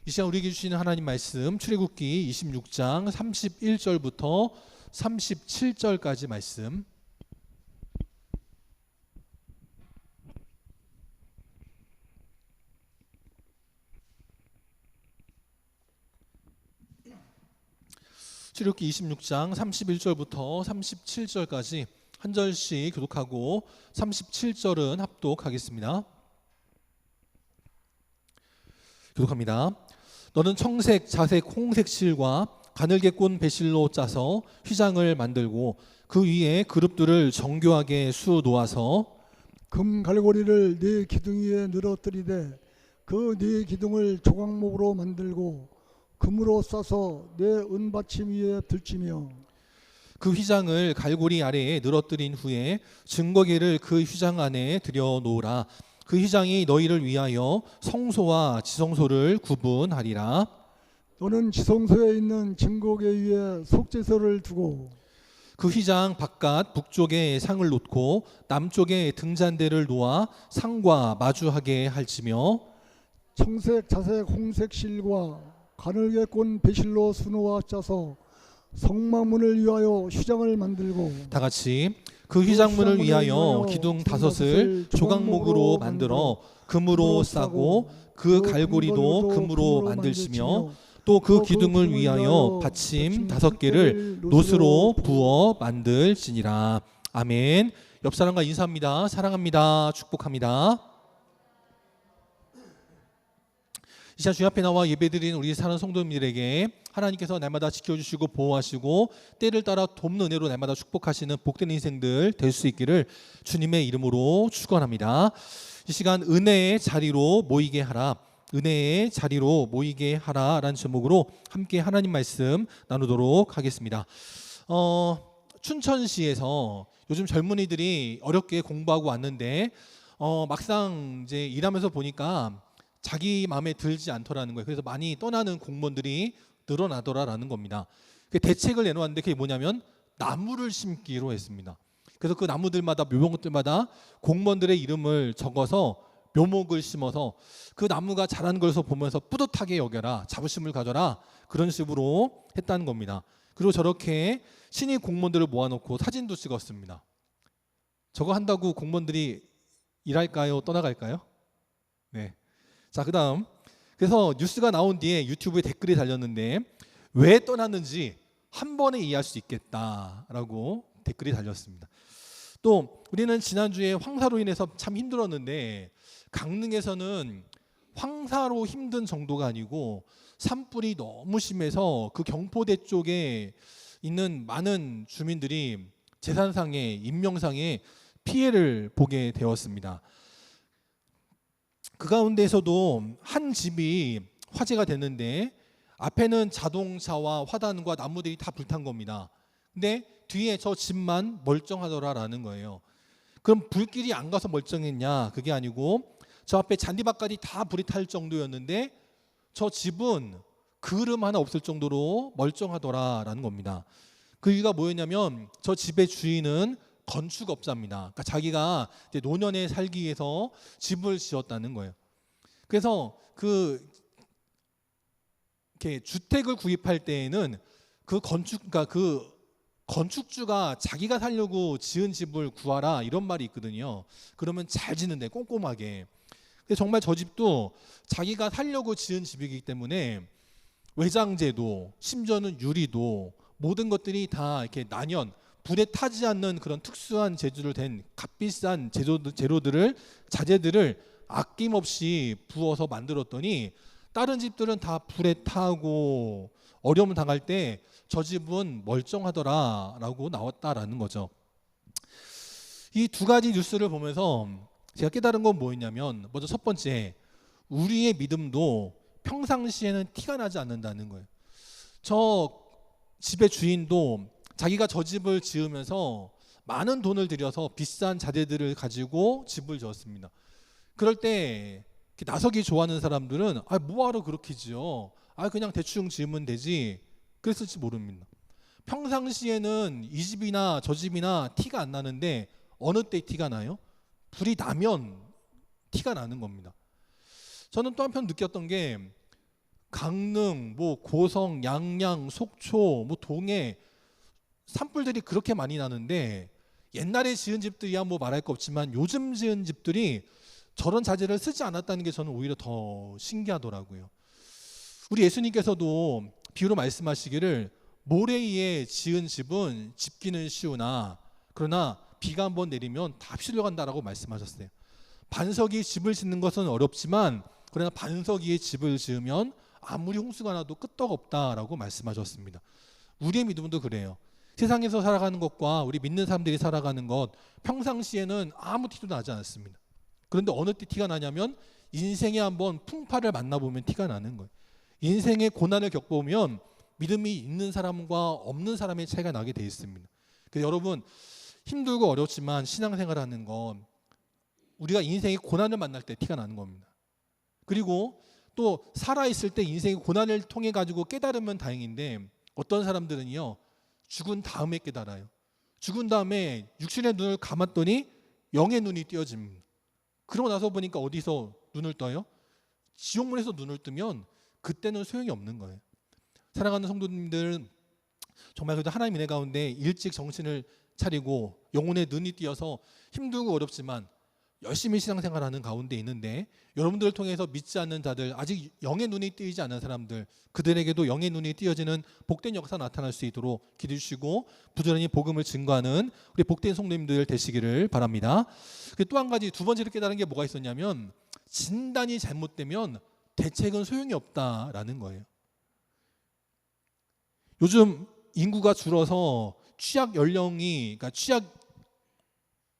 이 시간 우리에게 주시는 하나님 말씀 출애굽기 26장 31절부터 37절까지 말씀. 출애굽기 26장 31절부터 37절까지 한 절씩 교독하고 37절은 합독하겠습니다. 교독합니다. 너는 청색, 자색, 홍색 실과 가늘게 꼰 배실로 짜서 휘장을 만들고 그 위에 그룹들을 정교하게 수어 놓아서 금 갈고리를 네 기둥 위에 늘어뜨리되 그 네 기둥을 조각목으로 만들고 금으로 싸서 네 은받침 위에 들치며 그 휘장을 갈고리 아래에 늘어뜨린 후에 증거계를 그 휘장 안에 들여 놓으라. 그 휘장이 너희를 위하여 성소와 지성소를 구분하리라. 너는 지성소에 있는 증거계 위에 속죄소를 두고 그 휘장 바깥 북쪽에 상을 놓고 남쪽에 등잔대를 놓아 상과 마주하게 할지며 청색, 자색, 홍색 실과 가늘게 꼰 배실로 수놓아 짜서 성막문을 위하여 휘장을 만들고 다 같이 그 휘장문을 위하여 기둥 다섯을 조각목으로 만들어 금으로 싸고 그 갈고리도 금으로 만들시며 또 그 기둥을 위하여 받침 5개를 노스로 부어 만들지니라. 아멘. 옆 사람과 인사합니다. 사랑합니다. 축복합니다. 이 시간 주님 앞에 나와 예배드리는 우리 사랑하는 성도님들에게 하나님께서 날마다 지켜주시고 보호하시고 때를 따라 돕는 은혜로 날마다 축복하시는 복된 인생들 될 수 있기를 주님의 이름으로 축원합니다. 이 시간 은혜의 자리로 모이게 하라, 은혜의 자리로 모이게 하라 라는 제목으로 함께 하나님 말씀 나누도록 하겠습니다. 춘천시에서 요즘 젊은이들이 어렵게 공부하고 왔는데 막상 이제 일하면서 보니까 자기 마음에 들지 않더라는 거예요. 그래서 많이 떠나는 공무원들이 늘어나더라라는 겁니다. 대책을 내놓았는데 그게 뭐냐면 나무를 심기로 했습니다. 그래서 그 나무들마다 묘목들마다 공무원들의 이름을 적어서 묘목을 심어서 그 나무가 자라는 것을 보면서 뿌듯하게 여겨라, 자부심을 가져라, 그런 식으로 했다는 겁니다. 그리고 저렇게 신입 공무원들을 모아놓고 사진도 찍었습니다. 저거 한다고 공무원들이 일할까요? 떠나갈까요? 네. 자, 그다음 그래서 뉴스가 나온 뒤에 유튜브에 댓글이 달렸는데 왜 떠났는지 한 번에 이해할 수 있겠다라고 댓글이 달렸습니다. 또 우리는 지난주에 황사로 인해서 참 힘들었는데 강릉에서는 황사로 힘든 정도가 아니고 산불이 너무 심해서 그 경포대 쪽에 있는 많은 주민들이 재산상의, 인명상의 피해를 보게 되었습니다. 그 가운데에서도 한 집이 화재가 됐는데 앞에는 자동차와 화단과 나무들이 다 불탄 겁니다. 근데 뒤에 저 집만 멀쩡하더라라는 거예요. 그럼 불길이 안 가서 멀쩡했냐? 그게 아니고 저 앞에 잔디밭까지 다 불이 탈 정도였는데 저 집은 그름 하나 없을 정도로 멀쩡하더라라는 겁니다. 그 이유가 뭐였냐면 저 집의 주인은 건축업자입니다. 그러니까 자기가 이제 노년에 살기 위해서 집을 지었다는 거예요. 그래서 이렇게 주택을 구입할 때에는 그러니까 그 건축주가 자기가 살려고 지은 집을 구하라 이런 말이 있거든요. 그러면 잘 짓는데 꼼꼼하게. 근데 정말 저 집도 자기가 살려고 지은 집이기 때문에 외장재도 심지어는 유리도 모든 것들이 다 이렇게 난연 불에 타지 않는 그런 특수한 재질로 된 값비싼 재료들을 자재들을 아낌없이 부어서 만들었더니 다른 집들은 다 불에 타고 어려움을 당할 때 저 집은 멀쩡하더라라고 나왔다라는 거죠. 이 두 가지 뉴스를 보면서 제가 깨달은 건 뭐였냐면 먼저 첫 번째, 우리의 믿음도 평상시에는 티가 나지 않는다는 거예요. 저 집의 주인도 자기가 저 집을 지으면서 많은 돈을 들여서 비싼 자재들을 가지고 집을 지었습니다. 그럴 때 나서기 좋아하는 사람들은 뭐하러 그렇게 지어? 그냥 대충 지으면 되지. 그랬을지 모릅니다. 평상시에는 이 집이나 저 집이나 티가 안 나는데 어느 때 티가 나요? 불이 나면 티가 나는 겁니다. 저는 또 한편 느꼈던 게 강릉, 뭐 고성, 양양, 속초, 뭐 동해 산불들이 그렇게 많이 나는데 옛날에 지은 집들이야 뭐 말할 거 없지만 요즘 지은 집들이 저런 자재를 쓰지 않았다는 게 저는 오히려 더 신기하더라고요. 우리 예수님께서도 비유로 말씀하시기를 모래 위에 지은 집은 짚기는 쉬우나 그러나 비가 한번 내리면 다 휩쓸려간다라고 말씀하셨어요. 반석 위에 집을 짓는 것은 어렵지만 그러나 반석 위에 집을 지으면 아무리 홍수가 나도 끄떡없다라고 말씀하셨습니다. 우리의 믿음도 그래요. 세상에서 살아가는 것과 우리 믿는 사람들이 살아가는 것 평상시에는 아무 티도 나지 않습니다. 그런데 어느 때 티가 나냐면 인생에 한번 풍파를 만나보면 티가 나는 거예요. 인생의 고난을 겪어보면 믿음이 있는 사람과 없는 사람의 차이가 나게 돼 있습니다. 그래서 여러분 힘들고 어렵지만 신앙생활하는 건 우리가 인생의 고난을 만날 때 티가 나는 겁니다. 그리고 또 살아있을 때 인생의 고난을 통해 가지고 깨달으면 다행인데 어떤 사람들은요 죽은 다음에 깨달아요. 죽은 다음에 육신의 눈을 감았더니 영의 눈이 띄어집니다. 그러고 나서 보니까 어디서 눈을 떠요? 지옥문에서 눈을 뜨면 그때는 소용이 없는 거예요. 사랑하는 성도님들 정말 그래도 하나님 은혜 가운데 일찍 정신을 차리고 영혼의 눈이 띄어서 힘들고 어렵지만 열심히 신앙생활하는 가운데 있는데 여러분들을 통해서 믿지 않는 자들 아직 영의 눈이 띄지 않은 사람들 그들에게도 영의 눈이 띄어지는 복된 역사 나타날 수 있도록 기도해 주시고 부지런히 복음을 증거하는 우리 복된 성도님들 되시기를 바랍니다. 또 한 가지 두 번째로 깨달은 게 뭐가 있었냐면 진단이 잘못되면 대책은 소용이 없다라는 거예요. 요즘 인구가 줄어서 취약 연령이 그러니까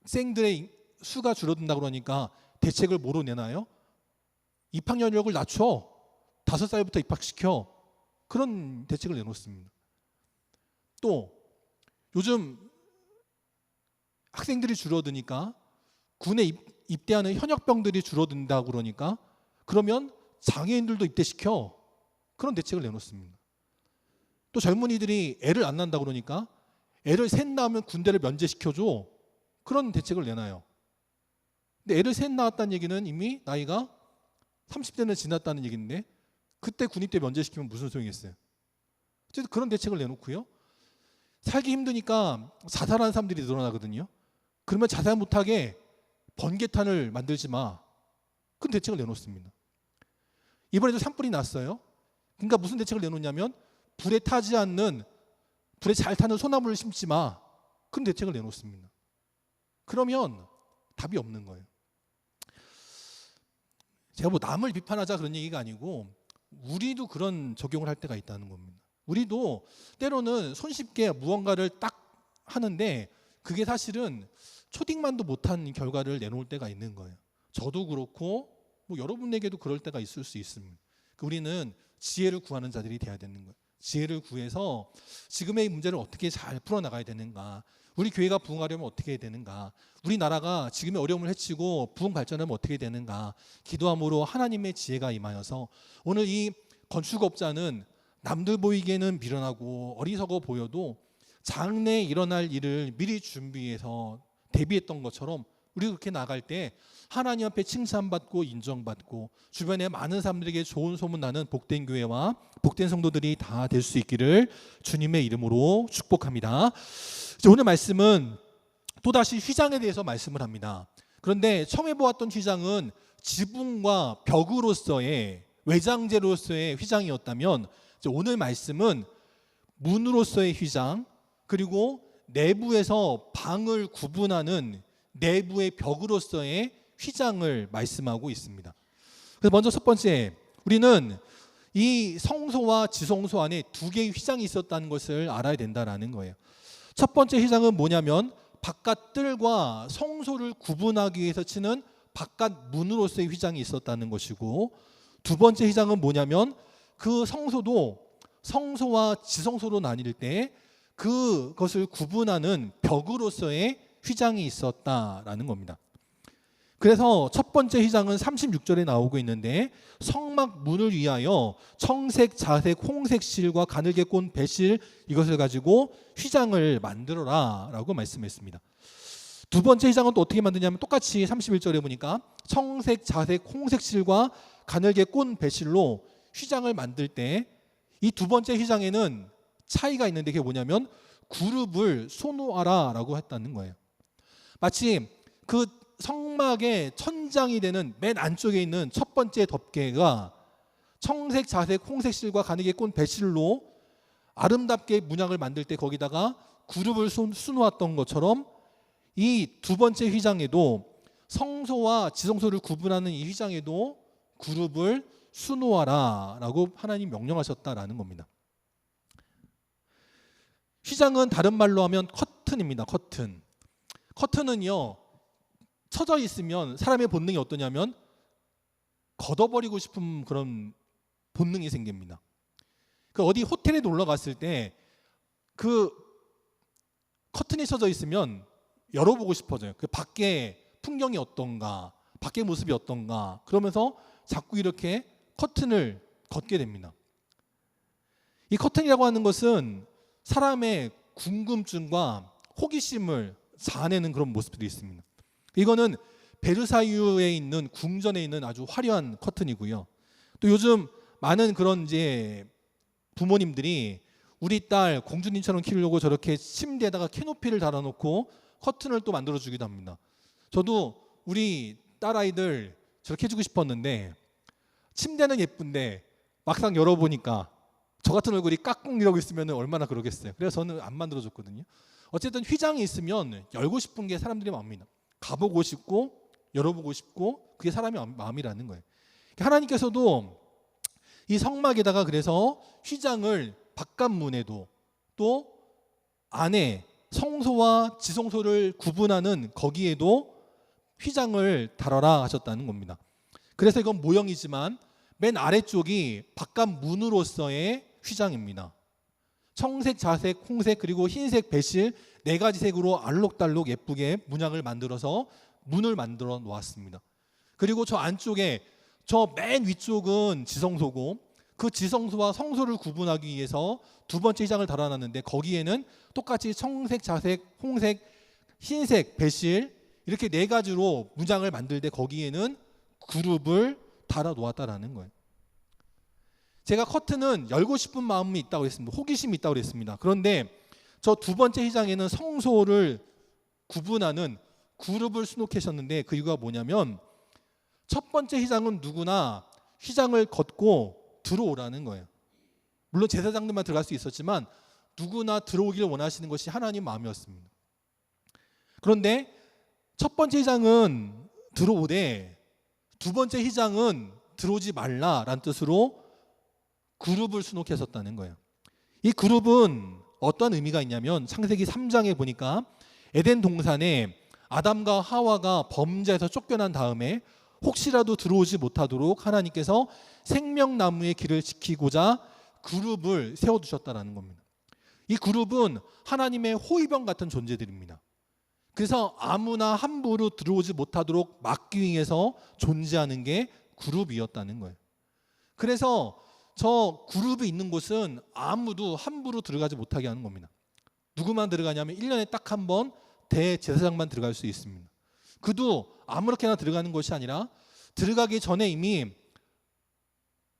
취약생들의 수가 줄어든다 그러니까 대책을 뭐로 내나요? 입학 연령을 낮춰 5살부터 입학시켜 그런 대책을 내놓습니다. 또 요즘 학생들이 줄어드니까 군에 입대하는 현역병들이 줄어든다 그러니까 그러면 장애인들도 입대시켜 그런 대책을 내놓습니다. 또 젊은이들이 애를 안 낳는다 그러니까 애를 셋 낳으면 군대를 면제시켜줘 그런 대책을 내놔요. 근데 애를 셋 낳았다는 얘기는 이미 나이가 30대는 지났다는 얘기인데 그때 군입대 면제시키면 무슨 소용이 있어요? 어쨌든 그런 대책을 내놓고요. 살기 힘드니까 자살하는 사람들이 늘어나거든요. 그러면 자살 못하게 번개탄을 만들지 마. 그런 대책을 내놓습니다. 이번에도 산불이 났어요. 그러니까 무슨 대책을 내놓냐면 불에 타지 않는 불에 잘 타는 소나무를 심지 마. 그런 대책을 내놓습니다. 그러면 답이 없는 거예요. 제가 뭐 남을 비판하자 그런 얘기가 아니고 우리도 그런 적용을 할 때가 있다는 겁니다. 우리도 때로는 손쉽게 무언가를 딱 하는데 그게 사실은 초딩만도 못한 결과를 내놓을 때가 있는 거예요. 저도 그렇고 뭐 여러분에게도 그럴 때가 있을 수 있습니다. 우리는 지혜를 구하는 자들이 돼야 되는 거예요. 지혜를 구해서 지금의 문제를 어떻게 잘 풀어나가야 되는가, 우리 교회가 부흥하려면 어떻게 해야 되는가, 우리나라가 지금의 어려움을 헤치고 부흥 발전하면 어떻게 되는가 기도함으로 하나님의 지혜가 임하여서 오늘 이 건축업자는 남들 보이기에는 미련하고 어리석어 보여도 장래에 일어날 일을 미리 준비해서 대비했던 것처럼 우리가 그렇게 나갈 때 하나님 앞에 칭찬받고 인정받고 주변에 많은 사람들에게 좋은 소문나는 복된 교회와 복된 성도들이 다 될 수 있기를 주님의 이름으로 축복합니다. 오늘 말씀은 또다시 휘장에 대해서 말씀을 합니다. 그런데 처음에 보았던 휘장은 지붕과 벽으로서의 외장재로서의 휘장이었다면 오늘 말씀은 문으로서의 휘장 그리고 내부에서 방을 구분하는 내부의 벽으로서의 휘장을 말씀하고 있습니다. 그래서 먼저 첫 번째 우리는 이 성소와 지성소 안에 두 개의 휘장이 있었다는 것을 알아야 된다는 거예요. 첫 번째 휘장은 뭐냐면 바깥 뜰과 성소를 구분하기 위해서 치는 바깥 문으로서의 휘장이 있었다는 것이고 두 번째 휘장은 뭐냐면 그 성소도 성소와 지성소로 나뉠 때 그것을 구분하는 벽으로서의 휘장이 있었다라는 겁니다. 그래서 첫 번째 휘장은 36절에 나오고 있는데 성막 문을 위하여 청색, 자색, 홍색 실과 가늘게 꼰 배실 이것을 가지고 휘장을 만들어라 라고 말씀했습니다. 두 번째 휘장은 또 어떻게 만드냐면 똑같이 31절에 보니까 청색, 자색, 홍색 실과 가늘게 꼰 배실로 휘장을 만들 때 이 두 번째 휘장에는 차이가 있는데 그게 뭐냐면 그룹을 수놓아라라고 했다는 거예요. 마치 그 성막의 천장이 되는 맨 안쪽에 있는 첫 번째 덮개가 청색, 자색, 홍색 실과 가늘게 꼰 배실로 아름답게 문양을 만들 때 거기다가 그룹을 수놓았던 것처럼 이 두 번째 휘장에도 성소와 지성소를 구분하는 이 휘장에도 그룹을 수놓아라라고 하나님 명령하셨다라는 겁니다. 휘장은 다른 말로 하면 커튼입니다. 커튼. 커튼은요, 쳐져 있으면 사람의 본능이 어떠냐면 걷어버리고 싶은 그런 본능이 생깁니다. 그 어디 호텔에 놀러 갔을 때 그 커튼이 쳐져 있으면 열어보고 싶어져요. 그 밖에 풍경이 어떤가, 밖의 모습이 어떤가, 그러면서 자꾸 이렇게 커튼을 걷게 됩니다. 이 커튼이라고 하는 것은 사람의 궁금증과 호기심을 자아내는 그런 모습들이 있습니다. 이거는 베르사유에 있는 궁전에 있는 아주 화려한 커튼이고요. 또 요즘 많은 그런 이제 부모님들이 우리 딸 공주님처럼 키우려고 저렇게 침대에다가 캐노피를 달아놓고 커튼을 또 만들어주기도 합니다. 저도 우리 딸아이들 저렇게 해주고 싶었는데 침대는 예쁜데 막상 열어보니까 저 같은 얼굴이 까꿍 이러고 있으면 얼마나 그러겠어요. 그래서 저는 안 만들어줬거든요. 어쨌든 휘장이 있으면 열고 싶은 게 사람들이 마음입니다. 가보고 싶고 열어보고 싶고 그게 사람의 마음이라는 거예요. 하나님께서도 이 성막에다가 그래서 휘장을 바깥문에도 또 안에 성소와 지성소를 구분하는 거기에도 휘장을 달아라 하셨다는 겁니다. 그래서 이건 모형이지만 맨 아래쪽이 바깥문으로서의 휘장입니다. 청색, 자색, 홍색 그리고 흰색, 배실 네 가지 색으로 알록달록 예쁘게 문양을 만들어서 문을 만들어 놓았습니다. 그리고 저 안쪽에 저 맨 위쪽은 지성소고 그 지성소와 성소를 구분하기 위해서 두 번째 휘장을 달아놨는데 거기에는 똑같이 청색, 자색, 홍색, 흰색, 배실 이렇게 네 가지로 문양을 만들 때 거기에는 그룹을 달아 놓았다라는 거예요. 제가 커튼은 열고 싶은 마음이 있다고 했습니다. 호기심이 있다고 했습니다. 그런데 저 두 번째 휘장에는 성소를 구분하는 그룹을 수놓으셨는데 그 이유가 뭐냐면 첫 번째 휘장은 누구나 휘장을 걷고 들어오라는 거예요. 물론 제사장들만 들어갈 수 있었지만 누구나 들어오기를 원하시는 것이 하나님 마음이었습니다. 그런데 첫 번째 휘장은 들어오되 두 번째 휘장은 들어오지 말라라는 뜻으로 그룹을 수놓으셨다는 거예요. 이 그룹은 어떤 의미가 있냐면 창세기 3장에 보니까 에덴 동산에 아담과 하와가 범죄에서 쫓겨난 다음에 혹시라도 들어오지 못하도록 하나님께서 생명나무의 길을 지키고자 그룹을 세워두셨다는 겁니다. 이 그룹은 하나님의 호위병 같은 존재들입니다. 그래서 아무나 함부로 들어오지 못하도록 막기 위해서 존재하는 게 그룹이었다는 거예요. 그래서 저 그룹이 있는 곳은 아무도 함부로 들어가지 못하게 하는 겁니다. 누구만 들어가냐면 1년에 딱 한 번 대제사장만 들어갈 수 있습니다. 그도 아무렇게나 들어가는 것이 아니라 들어가기 전에 이미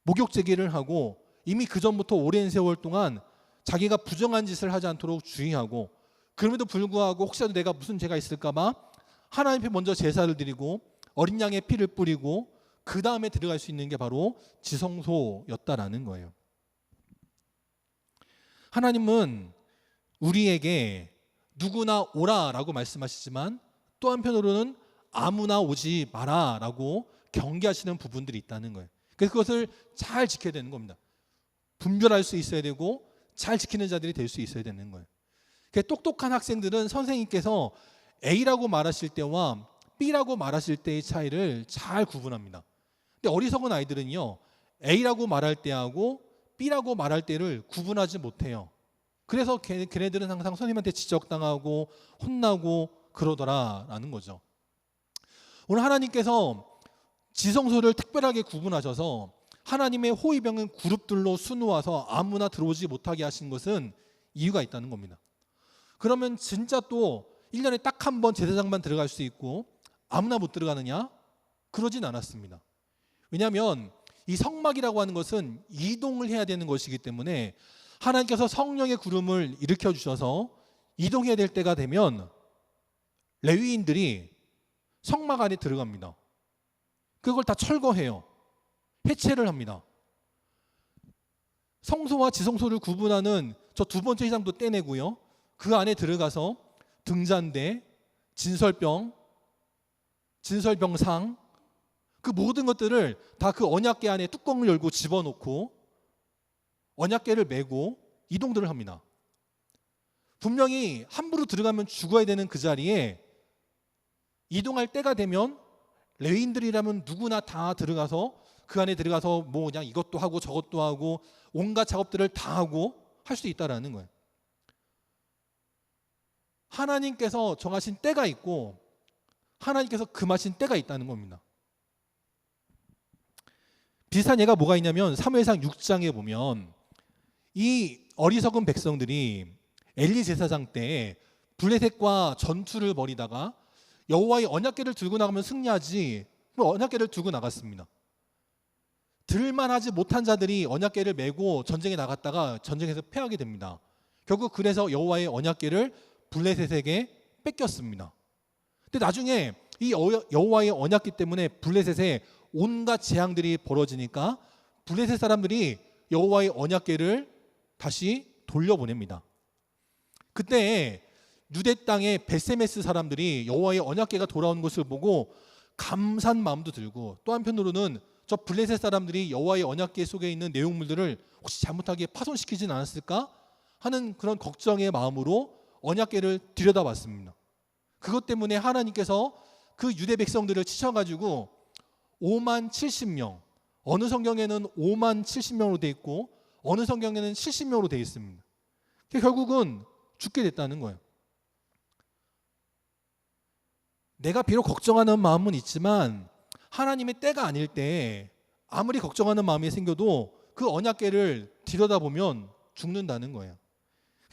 목욕 제기를 하고 이미 그 전부터 오랜 세월 동안 자기가 부정한 짓을 하지 않도록 주의하고 그럼에도 불구하고 혹시라도 내가 무슨 죄가 있을까 봐 하나님 앞에 먼저 제사를 드리고 어린 양의 피를 뿌리고 그 다음에 들어갈 수 있는 게 바로 지성소였다라는 거예요. 하나님은 우리에게 누구나 오라라고 말씀하시지만 또 한편으로는 아무나 오지 마라라고 경계하시는 부분들이 있다는 거예요. 그래서 그것을 잘 지켜야 되는 겁니다. 분별할 수 있어야 되고 잘 지키는 자들이 될 수 있어야 되는 거예요. 똑똑한 학생들은 선생님께서 A라고 말하실 때와 B라고 말하실 때의 차이를 잘 구분합니다. 근데 어리석은 아이들은요, A라고 말할 때하고 B라고 말할 때를 구분하지 못해요. 그래서 걔네들은 항상 선생님한테 지적당하고 혼나고 그러더라라는 거죠. 오늘 하나님께서 지성소를 특별하게 구분하셔서 하나님의 호위병은 그룹들로 수놓아서 아무나 들어오지 못하게 하신 것은 이유가 있다는 겁니다. 그러면 진짜 또 1년에 딱 한 번 제사장만 들어갈 수 있고 아무나 못 들어가느냐? 그러진 않았습니다. 왜냐하면 이 성막이라고 하는 것은 이동을 해야 되는 것이기 때문에 하나님께서 성령의 구름을 일으켜 주셔서 이동해야 될 때가 되면 레위인들이 성막 안에 들어갑니다. 그걸 다 철거해요. 해체를 합니다. 성소와 지성소를 구분하는 저 두 번째 휘장도 떼내고요. 그 안에 들어가서 등잔대, 진설병상 그 모든 것들을 다 그 언약궤 안에 뚜껑을 열고 집어넣고 언약궤를 메고 이동들을 합니다. 분명히 함부로 들어가면 죽어야 되는 그 자리에 이동할 때가 되면 레위인들이라면 누구나 다 들어가서 그 안에 들어가서 뭐 그냥 이것도 하고 저것도 하고 온갖 작업들을 다 하고 할 수 있다라는 거예요. 하나님께서 정하신 때가 있고 하나님께서 금하신 때가 있다는 겁니다. 비슷한 예가 뭐가 있냐면 사무엘상 6장에 보면 이 어리석은 백성들이 엘리 제사장 때 블레셋과 전투를 벌이다가 여호와의 언약궤를 들고 나가면 승리하지 언약궤를 들고 나갔습니다. 들만하지 못한 자들이 언약궤를 메고 전쟁에 나갔다가 전쟁에서 패하게 됩니다. 결국 그래서 여호와의 언약궤를 블레셋에게 뺏겼습니다. 근데 나중에 이 여호와의 언약궤 때문에 블레셋에 온갖 재앙들이 벌어지니까 블레셋 사람들이 여호와의 언약궤를 다시 돌려보냅니다. 그때 유대 땅의 베세메스 사람들이 여호와의 언약궤가 돌아오는 것을 보고 감사한 마음도 들고 또 한편으로는 저 블레셋 사람들이 여호와의 언약궤 속에 있는 내용물들을 혹시 잘못하게 파손시키진 않았을까 하는 그런 걱정의 마음으로 언약궤를 들여다봤습니다. 그것 때문에 하나님께서 그 유대 백성들을 치셔가지고 5만 70명, 어느 성경에는 5만 70명으로 되어 있고 어느 성경에는 70명으로 되어 있습니다. 결국은 죽게 됐다는 거예요. 내가 비록 걱정하는 마음은 있지만 하나님의 때가 아닐 때 아무리 걱정하는 마음이 생겨도 그 언약궤를 들여다보면 죽는다는 거예요.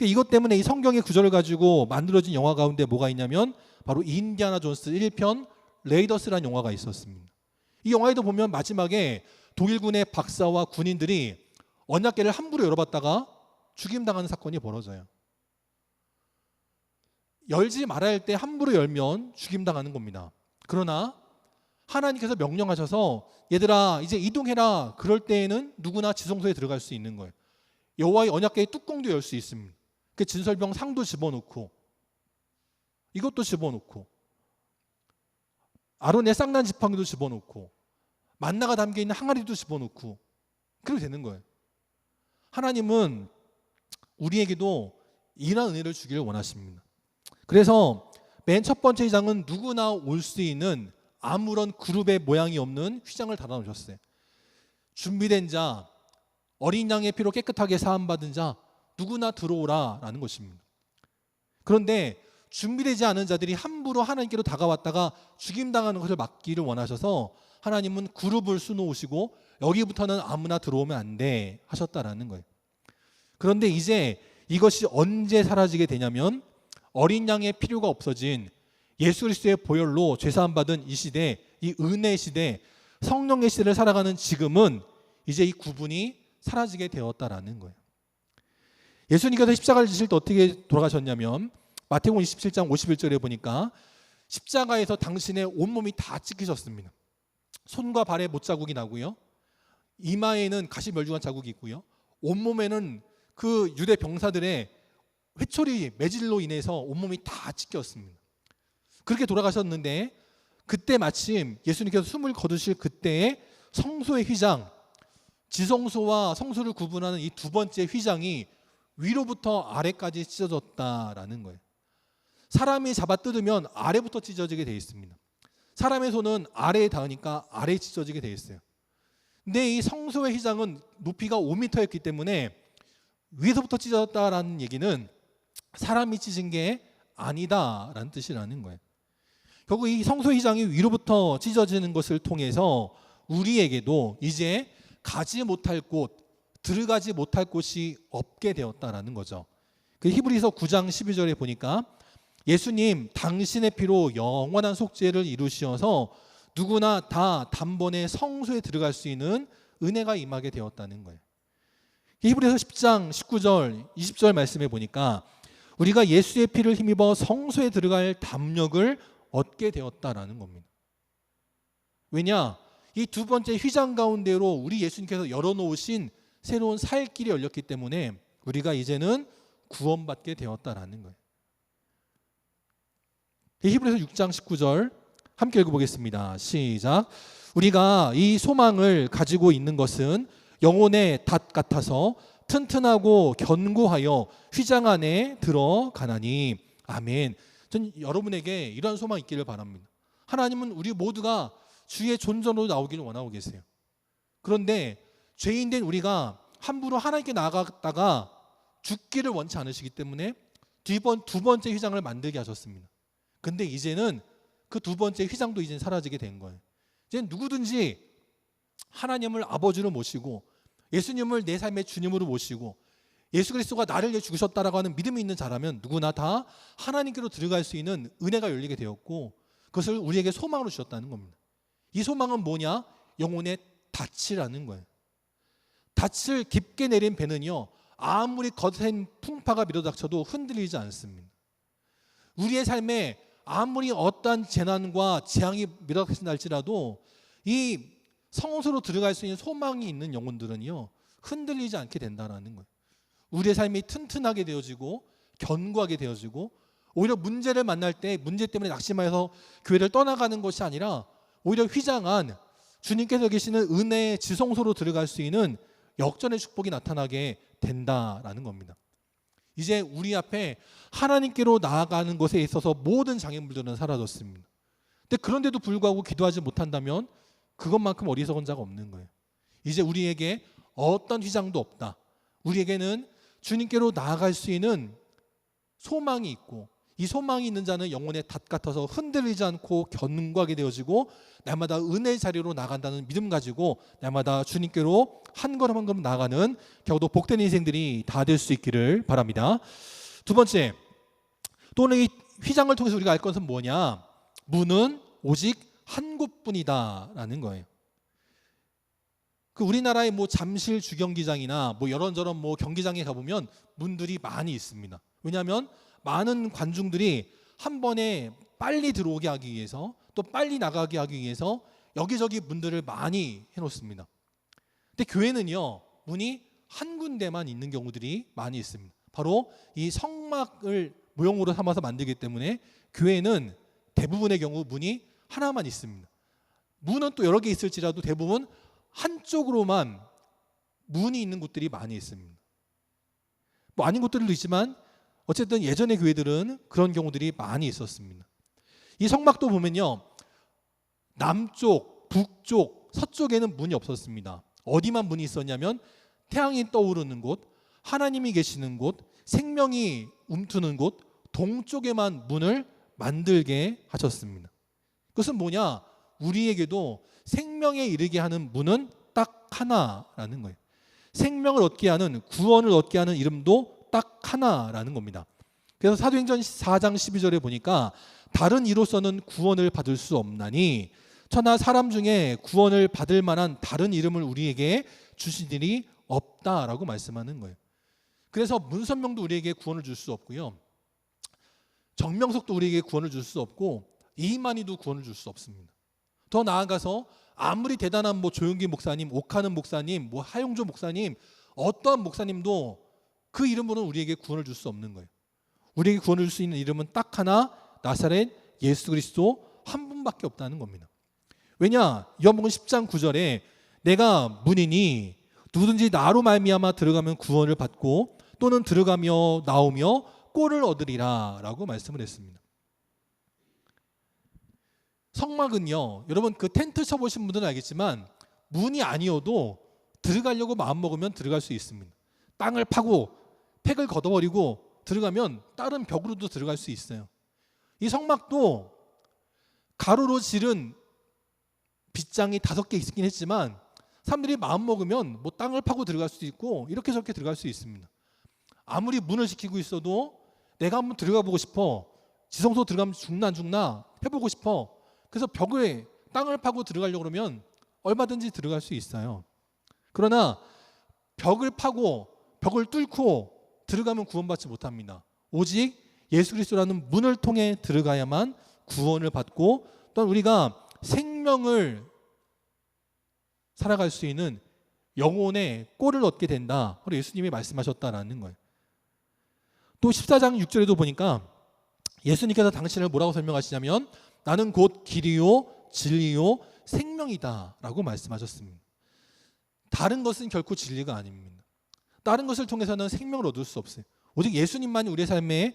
이것 때문에 이 성경의 구절을 가지고 만들어진 영화 가운데 뭐가 있냐면 바로 인디아나 존스 1편 레이더스라는 영화가 있었습니다. 이 영화에도 보면 마지막에 독일군의 박사와 군인들이 언약궤를 함부로 열어봤다가 죽임당하는 사건이 벌어져요. 열지 말아야 할 때 함부로 열면 죽임당하는 겁니다. 그러나 하나님께서 명령하셔서 얘들아 이제 이동해라. 그럴 때에는 누구나 지성소에 들어갈 수 있는 거예요. 여호와의 언약궤의 뚜껑도 열 수 있습니다. 그 진설병 상도 집어넣고 이것도 집어넣고 아론의 쌍난 지팡이도 집어넣고 만나가 담겨있는 항아리도 집어넣고 그렇게 되는 거예요. 하나님은 우리에게도 이런 은혜를 주기를 원하십니다. 그래서 맨 첫 번째 휘장은 누구나 올 수 있는 아무런 그룹의 모양이 없는 휘장을 달아놓으셨어요. 준비된 자, 어린 양의 피로 깨끗하게 사함받은 자 누구나 들어오라라는 것입니다. 그런데 준비되지 않은 자들이 함부로 하나님께로 다가왔다가 죽임당하는 것을 막기를 원하셔서 하나님은 그룹을 수놓으시고 여기부터는 아무나 들어오면 안 돼 하셨다라는 거예요. 그런데 이제 이것이 언제 사라지게 되냐면 어린 양의 필요가 없어진 예수 그리스도의 보혈로 죄사함 받은 이 시대, 이 은혜의 시대, 성령의 시대를 살아가는 지금은 이제 이 구분이 사라지게 되었다라는 거예요. 예수님께서 십자가를 지실 때 어떻게 돌아가셨냐면 마태복음 27장 51절에 보니까 십자가에서 당신의 온몸이 다 찢기셨습니다. 손과 발에 못자국이 나고요. 이마에는 가시멸종한 자국이 있고요. 온몸에는 그 유대 병사들의 회초리 매질로 인해서 온몸이 다 찢겼습니다. 그렇게 돌아가셨는데 그때 마침 예수님께서 숨을 거두실 그때에 성소의 휘장, 지성소와 성소를 구분하는 이 두 번째 휘장이 위로부터 아래까지 찢어졌다라는 거예요. 사람이 잡아 뜯으면 아래부터 찢어지게 되어 있습니다. 사람의 손은 아래에 닿으니까 아래에 찢어지게 되어 있어요. 근데 이 성소의 휘장은 높이가 5m였기 때문에 위에서부터 찢어졌다라는 얘기는 사람이 찢은 게 아니다라는 뜻이라는 거예요. 결국 이 성소 휘장이 위로부터 찢어지는 것을 통해서 우리에게도 이제 가지 못할 곳, 들어가지 못할 곳이 없게 되었다라는 거죠. 그 히브리서 9장 12절에 보니까 예수님 당신의 피로 영원한 속죄를 이루시어서 누구나 다 단번에 성소에 들어갈 수 있는 은혜가 임하게 되었다는 거예요. 히브리서 10장 19절 20절 말씀해 보니까 우리가 예수의 피를 힘입어 성소에 들어갈 담력을 얻게 되었다라는 겁니다. 왜냐? 이 두 번째 휘장 가운데로 우리 예수님께서 열어놓으신 새로운 살 길이 열렸기 때문에 우리가 이제는 구원받게 되었다라는 거예요. 히브리서 6장 19절 함께 읽어보겠습니다. 시작. 우리가 이 소망을 가지고 있는 것은 영혼의 닷 같아서 튼튼하고 견고하여 휘장 안에 들어가나니. 아멘. 전 여러분에게 이러한 소망이 있기를 바랍니다. 하나님은 우리 모두가 주의 존전으로 나오기를 원하고 계세요. 그런데 죄인된 우리가 함부로 하나님께 나아갔다가 죽기를 원치 않으시기 때문에 두 번째 휘장을 만들게 하셨습니다. 근데 이제는 그 두 번째 휘장도 이제 사라지게 된 거예요. 이제 누구든지 하나님을 아버지로 모시고 예수님을 내 삶의 주님으로 모시고 예수 그리스도가 나를 위해 죽으셨다라고 하는 믿음이 있는 자라면 누구나 다 하나님께로 들어갈 수 있는 은혜가 열리게 되었고 그것을 우리에게 소망으로 주셨다는 겁니다. 이 소망은 뭐냐? 영혼의 닻이라는 거예요. 닻을 깊게 내린 배는요, 아무리 거센 풍파가 밀어닥쳐도 흔들리지 않습니다. 우리의 삶에 아무리 어떠한 재난과 재앙이 밀어닥친다 할지라도 이 성소로 들어갈 수 있는 소망이 있는 영혼들은요, 흔들리지 않게 된다는 거예요. 우리의 삶이 튼튼하게 되어지고 견고하게 되어지고 오히려 문제를 만날 때 문제 때문에 낙심하여서 교회를 떠나가는 것이 아니라 오히려 휘장한 주님께서 계시는 은혜의 지성소로 들어갈 수 있는 역전의 축복이 나타나게 된다라는 겁니다. 이제 우리 앞에 하나님께로 나아가는 것에 있어서 모든 장애물들은 사라졌습니다. 근데 그런데도 불구하고 기도하지 못한다면 그것만큼 어리석은 자가 없는 거예요. 이제 우리에게 어떤 휘장도 없다. 우리에게는 주님께로 나아갈 수 있는 소망이 있고 이 소망이 있는 자는 영혼의 닷 같아서 흔들리지 않고 견고하게 되어지고 날마다 은혜의 자리로 나간다는 믿음 가지고 날마다 주님께로 한 걸음 한 걸음 나아가는 겨우도 복된 인생들이 다 될 수 있기를 바랍니다. 두 번째, 또는 이 휘장을 통해서 우리가 알 것은 뭐냐? 문은 오직 한 곳뿐이다라는 거예요. 그 우리나라의 뭐 잠실 주경기장이나 뭐 이런저런 뭐 경기장에 가보면 문들이 많이 있습니다. 왜냐하면 많은 관중들이 한 번에 빨리 들어오게 하기 위해서 또 빨리 나가게 하기 위해서 여기저기 문들을 많이 해놓습니다. 근데 교회는요, 문이 한 군데만 있는 경우들이 많이 있습니다. 바로 이 성막을 모형으로 삼아서 만들기 때문에 교회는 대부분의 경우 문이 하나만 있습니다. 문은 또 여러 개 있을지라도 대부분 한쪽으로만 문이 있는 곳들이 많이 있습니다. 뭐 아닌 곳들도 있지만 어쨌든 예전의 교회들은 그런 경우들이 많이 있었습니다. 이 성막도 보면요, 남쪽, 북쪽, 서쪽에는 문이 없었습니다. 어디만 문이 있었냐면 태양이 떠오르는 곳, 하나님이 계시는 곳, 생명이 움트는 곳, 동쪽에만 문을 만들게 하셨습니다. 그것은 뭐냐? 우리에게도 생명에 이르게 하는 문은 딱 하나라는 거예요. 생명을 얻게 하는, 구원을 얻게 하는 이름도 딱 하나라는 겁니다. 그래서 사도행전 4장 12절에 보니까 다른 이로서는 구원을 받을 수 없나니 천하 사람 중에 구원을 받을 만한 다른 이름을 우리에게 주신 일이 없다라고 말씀하는 거예요. 그래서 문선명도 우리에게 구원을 줄 수 없고요, 정명석도 우리에게 구원을 줄 수 없고 이만희도 구원을 줄 수 없습니다. 더 나아가서 아무리 대단한 뭐 조용기 목사님, 옥하는 목사님, 뭐 하용조 목사님, 어떠한 목사님도 그 이름으로는 우리에게 구원을 줄 수 없는 거예요. 우리에게 구원을 줄 수 있는 이름은 딱 하나, 나사렛 예수 그리스도 한 분밖에 없다는 겁니다. 왜냐? 요한복음 10장 9절에 내가 문이니 누구든지 나로 말미암아 들어가면 구원을 받고 또는 들어가며 나오며 꼴을 얻으리라 라고 말씀을 했습니다. 성막은요, 여러분 그 텐트 쳐보신 분들은 알겠지만 문이 아니어도 들어가려고 마음먹으면 들어갈 수 있습니다. 땅을 파고 팩을 걷어버리고 들어가면 다른 벽으로도 들어갈 수 있어요. 이 성막도 가로로 지른 빗장이 5개 있긴 했지만 사람들이 마음먹으면 뭐 땅을 파고 들어갈 수도 있고 이렇게 저렇게 들어갈 수 있습니다. 아무리 문을 지키고 있어도 내가 한번 들어가 보고 싶어, 지성소 들어가면 죽나 안 죽나 해보고 싶어, 그래서 벽에 땅을 파고 들어가려고 그러면 얼마든지 들어갈 수 있어요. 그러나 벽을 파고 벽을 뚫고 들어가면 구원받지 못합니다. 오직 예수 그리스도라는 문을 통해 들어가야만 구원을 받고 또한 우리가 생명을 살아갈 수 있는 영혼의 꼴을 얻게 된다. 바로 예수님이 말씀하셨다라는 거예요. 또 14장 6절에도 보니까 예수님께서 당신을 뭐라고 설명하시냐면 나는 곧 길이요 진리요 생명이다 라고 말씀하셨습니다. 다른 것은 결코 진리가 아닙니다. 다른 것을 통해서는 생명을 얻을 수 없어요. 오직 예수님만이 우리의 삶에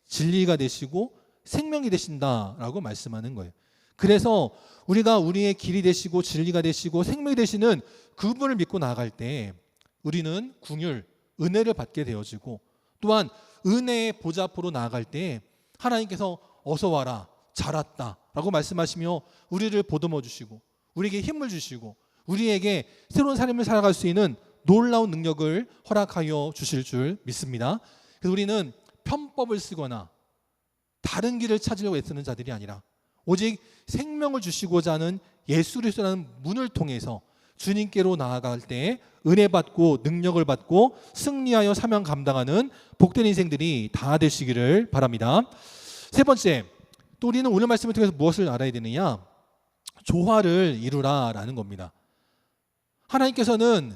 진리가 되시고 생명이 되신다라고 말씀하는 거예요. 그래서 우리가 우리의 길이 되시고 진리가 되시고 생명이 되시는 그분을 믿고 나아갈 때 우리는 긍휼, 은혜를 받게 되어지고 또한 은혜의 보좌 앞으로 나아갈 때 하나님께서 어서 와라, 잘 왔다 라고 말씀하시며 우리를 보듬어 주시고 우리에게 힘을 주시고 우리에게 새로운 삶을 살아갈 수 있는 놀라운 능력을 허락하여 주실 줄 믿습니다. 그래서 우리는 편법을 쓰거나 다른 길을 찾으려고 애쓰는 자들이 아니라 오직 생명을 주시고자 하는 예수 그리스도라는 문을 통해서 주님께로 나아갈 때 은혜 받고 능력을 받고 승리하여 사명 감당하는 복된 인생들이 다 되시기를 바랍니다. 세 번째, 또 우리는 오늘 말씀을 통해서 무엇을 알아야 되느냐? 조화를 이루라라는 겁니다. 하나님께서는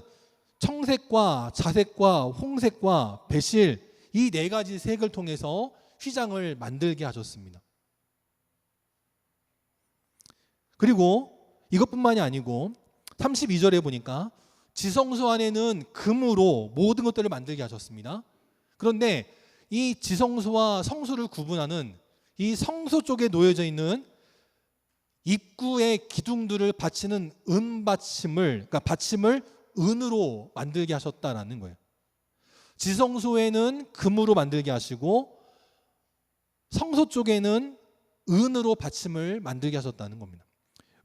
청색과 자색과 홍색과 배실 이 네 가지 색을 통해서 휘장을 만들게 하셨습니다. 그리고 이것뿐만이 아니고 32절에 보니까 지성소 안에는 금으로 모든 것들을 만들게 하셨습니다. 그런데 이 지성소와 성소를 구분하는 이 성소 쪽에 놓여져 있는 입구의 기둥들을 받치는 그러니까 받침을 은으로 만들게 하셨다라는 거예요. 지성소에는 금으로 만들게 하시고 성소 쪽에는 은으로 받침을 만들게 하셨다는 겁니다.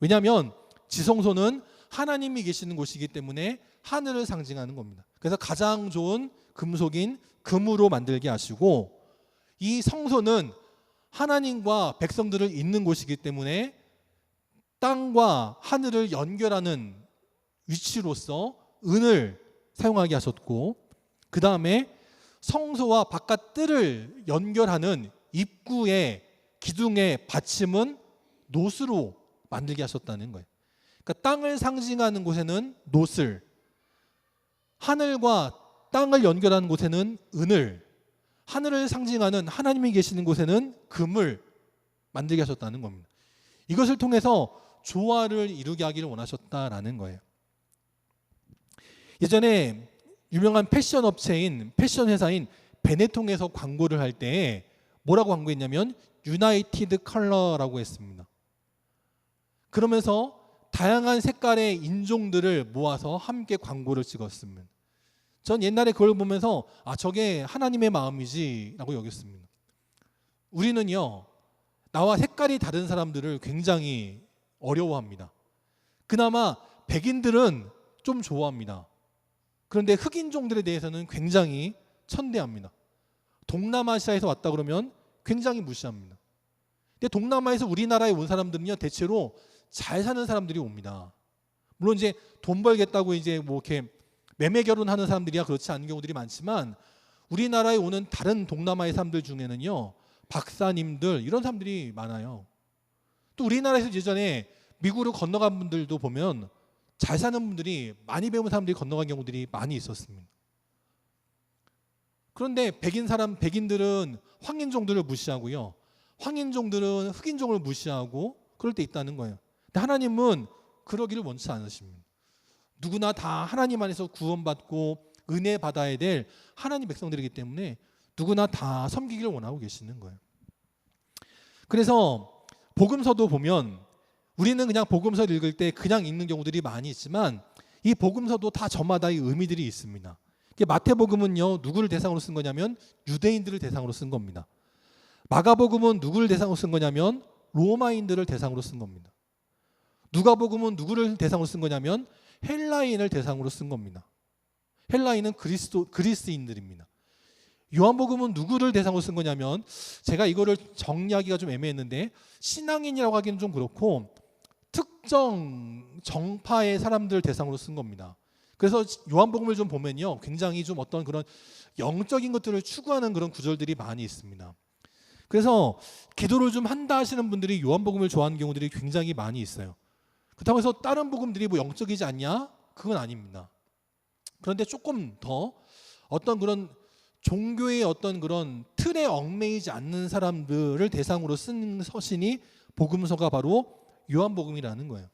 왜냐하면 지성소는 하나님이 계시는 곳이기 때문에 하늘을 상징하는 겁니다. 그래서 가장 좋은 금속인 금으로 만들게 하시고 이 성소는 하나님과 백성들을 잇는 곳이기 때문에 땅과 하늘을 연결하는 위치로서 은을 사용하게 하셨고 그 다음에 성소와 바깥 뜰을 연결하는 입구의 기둥의 받침은 노스로 만들게 하셨다는 거예요. 그러니까 땅을 상징하는 곳에는 노슬, 하늘과 땅을 연결하는 곳에는 은을, 하늘을 상징하는 하나님이 계시는 곳에는 금을 만들게 하셨다는 겁니다. 이것을 통해서 조화를 이루게 하기를 원하셨다라는 거예요. 예전에 유명한 패션 업체인 패션 회사인 베네통에서 광고를 할 때 뭐라고 광고했냐면 유나이티드 컬러라고 했습니다. 그러면서 다양한 색깔의 인종들을 모아서 함께 광고를 찍었습니다. 전 옛날에 그걸 보면서 저게 하나님의 마음이지 라고 여겼습니다. 우리는요 나와 색깔이 다른 사람들을 굉장히 어려워합니다. 그나마 백인들은 좀 좋아합니다. 그런데 흑인종들에 대해서는 굉장히 천대합니다. 동남아시아에서 왔다 그러면 굉장히 무시합니다. 근데 동남아에서 우리나라에 온 사람들은요 대체로 잘 사는 사람들이 옵니다. 물론 이제 돈 벌겠다고 이제 뭐 이렇게 매매 결혼하는 사람들이야 그렇지 않은 경우들이 많지만 우리나라에 오는 다른 동남아의 사람들 중에는요 박사님들 이런 사람들이 많아요. 또 우리나라에서 예전에 미국으로 건너간 분들도 보면 잘 사는 분들이 많이 배운 사람들이 건너간 경우들이 많이 있었습니다. 그런데 백인들은 황인종들을 무시하고요. 황인종들은 흑인종을 무시하고 그럴 때 있다는 거예요. 근데 하나님은 그러기를 원치 않으십니다. 누구나 다 하나님 안에서 구원받고 은혜 받아야 될 하나님 백성들이기 때문에 누구나 다 섬기기를 원하고 계시는 거예요. 그래서 복음서도 보면 우리는 그냥 복음서를 읽을 때 그냥 읽는 경우들이 많이 있지만 이 복음서도 다 저마다의 의미들이 있습니다. 마태복음은요 누구를 대상으로 쓴 거냐면 유대인들을 대상으로 쓴 겁니다. 마가복음은 누구를 대상으로 쓴 거냐면 로마인들을 대상으로 쓴 겁니다. 누가복음은 누구를 대상으로 쓴 거냐면 헬라인을 대상으로 쓴 겁니다. 헬라인은 그리스인들입니다. 요한복음은 누구를 대상으로 쓴 거냐면 제가 이거를 정리하기가 좀 애매했는데 신앙인이라고 하기는 좀 그렇고 특정 정파의 사람들을 대상으로 쓴 겁니다. 그래서 요한복음을 좀 보면요, 굉장히 좀 어떤 그런 영적인 것들을 추구하는 그런 구절들이 많이 있습니다. 그래서 기도를 좀 한다 하시는 분들이 요한복음을 좋아하는 경우들이 굉장히 많이 있어요. 그렇다고 해서 다른 복음들이 뭐 영적이지 않냐? 그건 아닙니다. 그런데 조금 더 어떤 그런 종교의 어떤 그런 틀에 얽매이지 않는 사람들을 대상으로 쓴 서신이 복음서가 바로 요한복음이라는 거예요.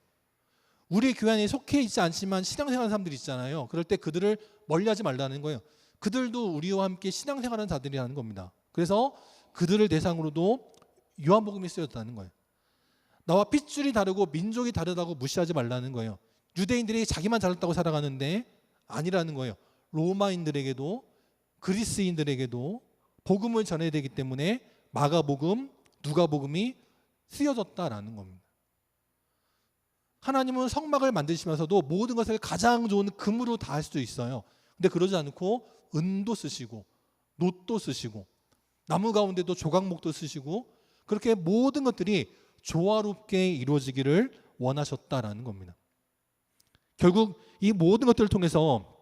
우리 교회 안에 속해 있지 않지만 신앙생활하는 사람들이 있잖아요. 그럴 때 그들을 멀리하지 말라는 거예요. 그들도 우리와 함께 신앙생활하는 자들이라는 겁니다. 그래서 그들을 대상으로도 요한복음이 쓰였다는 거예요. 나와 핏줄이 다르고 민족이 다르다고 무시하지 말라는 거예요. 유대인들이 자기만 잘났다고 살아가는데 아니라는 거예요. 로마인들에게도 그리스인들에게도 복음을 전해야 되기 때문에 마가복음, 누가복음이 쓰여졌다라는 겁니다. 하나님은 성막을 만드시면서도 모든 것을 가장 좋은 금으로 다 할 수도 있어요. 근데 그러지 않고 은도 쓰시고 놋도 쓰시고 나무 가운데도 조각목도 쓰시고 그렇게 모든 것들이 조화롭게 이루어지기를 원하셨다라는 겁니다. 결국 이 모든 것들을 통해서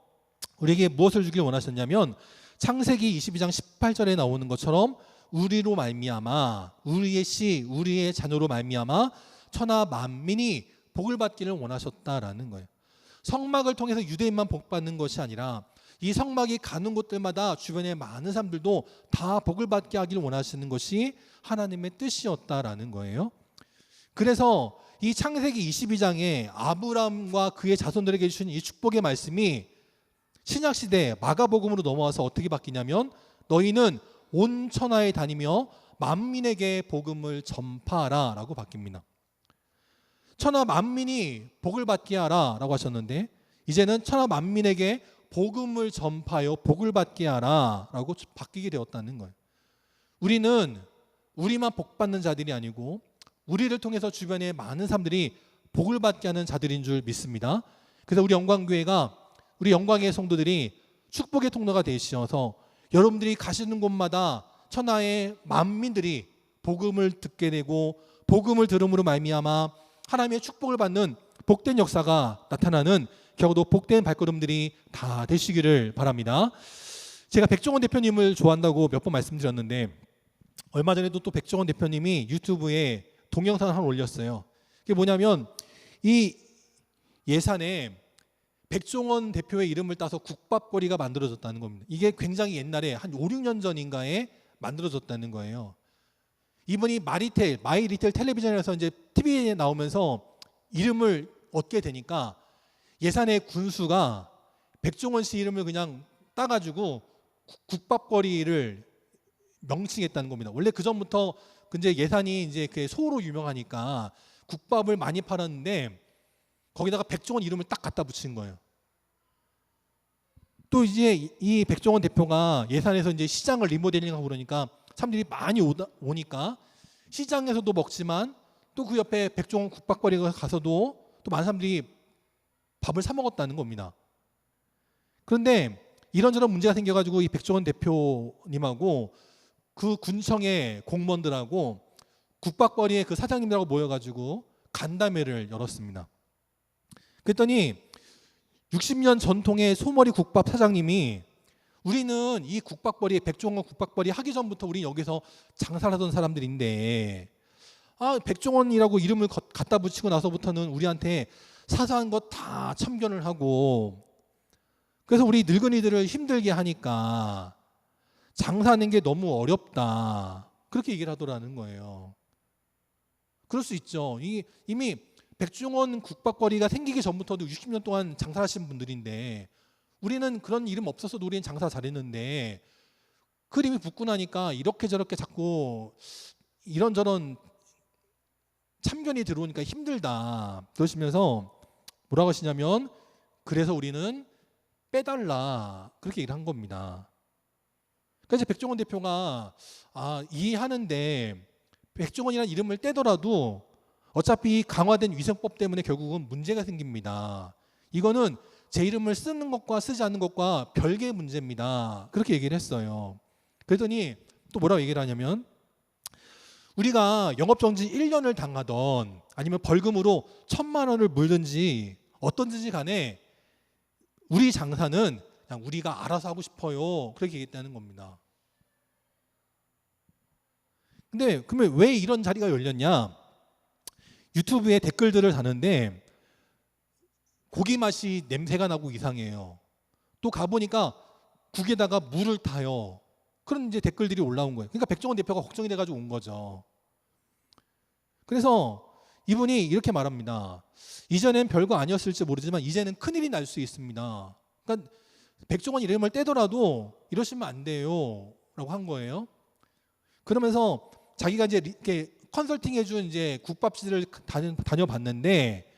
우리에게 무엇을 주길 원하셨냐면 창세기 22장 18절에 나오는 것처럼 우리로 말미암아 우리의 씨 우리의 자녀로 말미암아 천하 만민이 복을 받기를 원하셨다라는 거예요. 성막을 통해서 유대인만 복 받는 것이 아니라 이 성막이 가는 곳들마다 주변의 많은 사람들도 다 복을 받게 하기를 원하시는 것이 하나님의 뜻이었다라는 거예요. 그래서 이 창세기 22장에 아브라함과 그의 자손들에게 주신 이 축복의 말씀이 신약시대 마가복음으로 넘어와서 어떻게 바뀌냐면 너희는 온 천하에 다니며 만민에게 복음을 전파하라 라고 바뀝니다. 천하 만민이 복을 받게 하라 라고 하셨는데 이제는 천하 만민에게 복음을 전파하여 복을 받게 하라 라고 바뀌게 되었다는 거예요. 우리는 우리만 복 받는 자들이 아니고 우리를 통해서 주변에 많은 사람들이 복을 받게 하는 자들인 줄 믿습니다. 그래서 우리 영광교회가 우리 영광의 성도들이 축복의 통로가 되시어서 여러분들이 가시는 곳마다 천하의 만민들이 복음을 듣게 되고 복음을 들음으로 말미암아 하나님의 축복을 받는 복된 역사가 나타나는 겨우도 복된 발걸음들이 다 되시기를 바랍니다. 제가 백종원 대표님을 좋아한다고 몇 번 말씀드렸는데 얼마 전에도 또 백종원 대표님이 유튜브에 동영상을 하나 올렸어요. 그게 뭐냐면 이 예산에 백종원 대표의 이름을 따서 국밥거리가 만들어졌다는 겁니다. 이게 굉장히 옛날에 한 5, 6년 전인가에 만들어졌다는 거예요. 이분이 마이리텔 텔레비전에서 이제 TV에 나오면서 이름을 얻게 되니까 예산의 군수가 백종원 씨 이름을 그냥 따가지고 국밥거리를 명칭했다는 겁니다. 원래 그 전부터 근데 예산이 이제 그 소로 유명하니까 국밥을 많이 팔았는데 거기다가 백종원 이름을 딱 갖다 붙인 거예요. 또 이제 이 백종원 대표가 예산에서 이제 시장을 리모델링하고 그러니까 사람들이 많이 오니까 시장에서도 먹지만 또 그 옆에 백종원 국밥거리가 가서도 또 많은 사람들이 밥을 사 먹었다는 겁니다. 그런데 이런저런 문제가 생겨가지고 이 백종원 대표님하고 그 군청의 공무원들하고 국밥거리의 그 사장님들하고 모여가지고 간담회를 열었습니다. 그랬더니 60년 전통의 소머리 국밥 사장님이 우리는 이 국밥거리 백종원 국밥거리 하기 전부터 우리 여기서 장사를 하던 사람들인데 백종원이라고 이름을 갖다 붙이고 나서부터는 우리한테 사소한 것 다 참견을 하고 그래서 우리 늙은이들을 힘들게 하니까 장사하는 게 너무 어렵다 그렇게 얘기를 하더라는 거예요. 그럴 수 있죠. 이미 백종원 국밥거리가 생기기 전부터도 60년 동안 장사하신 분들인데 우리는 그런 이름 없었어도 우리는 장사 잘했는데 그 이름이 붙고 나니까 이렇게 저렇게 자꾸 이런저런 참견이 들어오니까 힘들다 그러시면서 뭐라고 하시냐면 그래서 우리는 빼달라 그렇게 얘기를 한 겁니다. 그래서 백종원 대표가 이해하는데 백종원이라는 이름을 떼더라도 어차피 강화된 위생법 때문에 결국은 문제가 생깁니다. 이거는 제 이름을 쓰는 것과 쓰지 않는 것과 별개의 문제입니다. 그렇게 얘기를 했어요. 그랬더니 또 뭐라고 얘기를 하냐면 우리가 영업정지 1년을 당하던 아니면 벌금으로 1,000만 원을 물든지 어떤지 간에 우리 장사는 그냥 우리가 알아서 하고 싶어요. 그렇게 얘기했다는 겁니다. 근데 그러면 왜 이런 자리가 열렸냐? 유튜브에 댓글들을 다는데 고기 맛이 냄새가 나고 이상해요. 또 가보니까 국에다가 물을 타요. 그런 이제 댓글들이 올라온 거예요. 그러니까 백종원 대표가 걱정이 돼가지고 온 거죠. 그래서 이분이 이렇게 말합니다. 이전엔 별거 아니었을지 모르지만 이제는 큰일이 날 수 있습니다. 그러니까 백종원 이름을 떼더라도 이러시면 안 돼요. 라고 한 거예요. 그러면서 자기가 이제 이렇게 컨설팅 해준 이제 국밥집을 다녀봤는데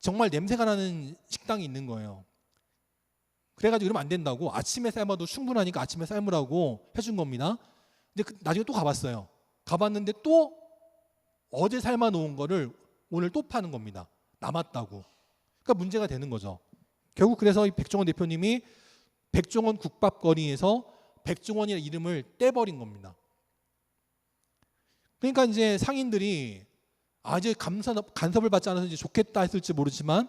정말 냄새가 나는 식당이 있는 거예요. 그래가지고 이러면 안 된다고 아침에 삶아도 충분하니까 아침에 삶으라고 해준 겁니다. 근데 나중에 또 가봤어요. 가봤는데 또 어제 삶아 놓은 거를 오늘 또 파는 겁니다. 남았다고. 그러니까 문제가 되는 거죠. 결국 그래서 이 백종원 대표님이 백종원 국밥거리에서 백종원이라는 이름을 떼버린 겁니다. 그러니까 이제 상인들이 이제 간섭을 받지 않아서 이제 좋겠다 했을지 모르지만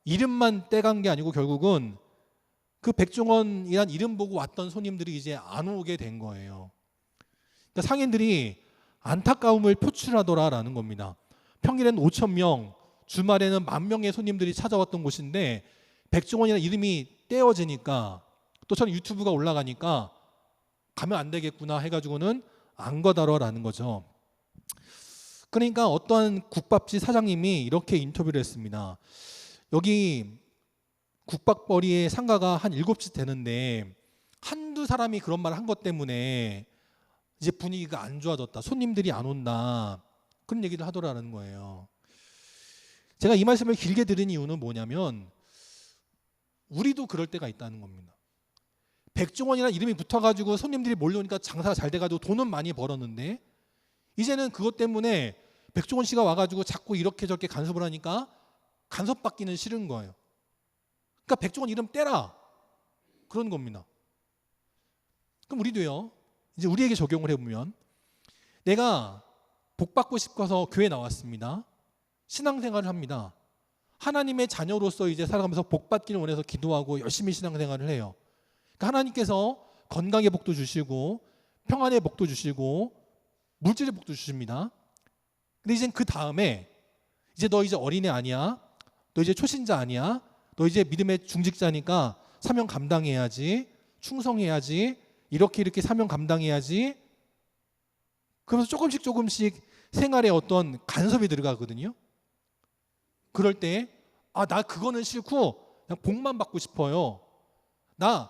이름만 떼간 게 아니고 결국은 그 백종원이란 이름 보고 왔던 손님들이 이제 안 오게 된 거예요. 그러니까 상인들이 안타까움을 표출하더라라는 겁니다. 평일에는 5,000명, 주말에는 10,000명의 손님들이 찾아왔던 곳인데 백종원이라는 이름이 떼어지니까 또 저는 유튜브가 올라가니까 가면 안 되겠구나 해가지고는 안 거다라는 거죠. 그러니까 어떤 국밥집 사장님이 이렇게 인터뷰를 했습니다. 여기 국밥거리의 상가가 한 7집 되는데 한두 사람이 그런 말을 한 것 때문에 이제 분위기가 안 좋아졌다. 손님들이 안 온다. 그런 얘기를 하더라는 거예요. 제가 이 말씀을 길게 들은 이유는 뭐냐면 우리도 그럴 때가 있다는 겁니다. 백종원이라는 이름이 붙어가지고 손님들이 몰려오니까 장사가 잘 돼가지고 돈은 많이 벌었는데 이제는 그것 때문에 백종원 씨가 와가지고 자꾸 이렇게 저렇게 간섭을 하니까 간섭받기는 싫은 거예요. 그러니까 백종원 이름 떼라. 그런 겁니다. 그럼 우리도요. 이제 우리에게 적용을 해보면 내가 복 받고 싶어서 교회 나왔습니다. 신앙생활을 합니다. 하나님의 자녀로서 이제 살아가면서 복 받기를 원해서 기도하고 열심히 신앙생활을 해요. 그러니까 하나님께서 건강의 복도 주시고 평안의 복도 주시고 물질의 복도 주십니다. 근데 이제 그 다음에 이제 너 이제 어린애 아니야. 너 이제 초신자 아니야. 너 이제 믿음의 중직자니까 사명 감당해야지. 충성해야지. 이렇게 사명 감당해야지. 그러면서 조금씩 생활에 어떤 간섭이 들어가거든요. 그럴 때 나 그거는 싫고 그냥 복만 받고 싶어요. 나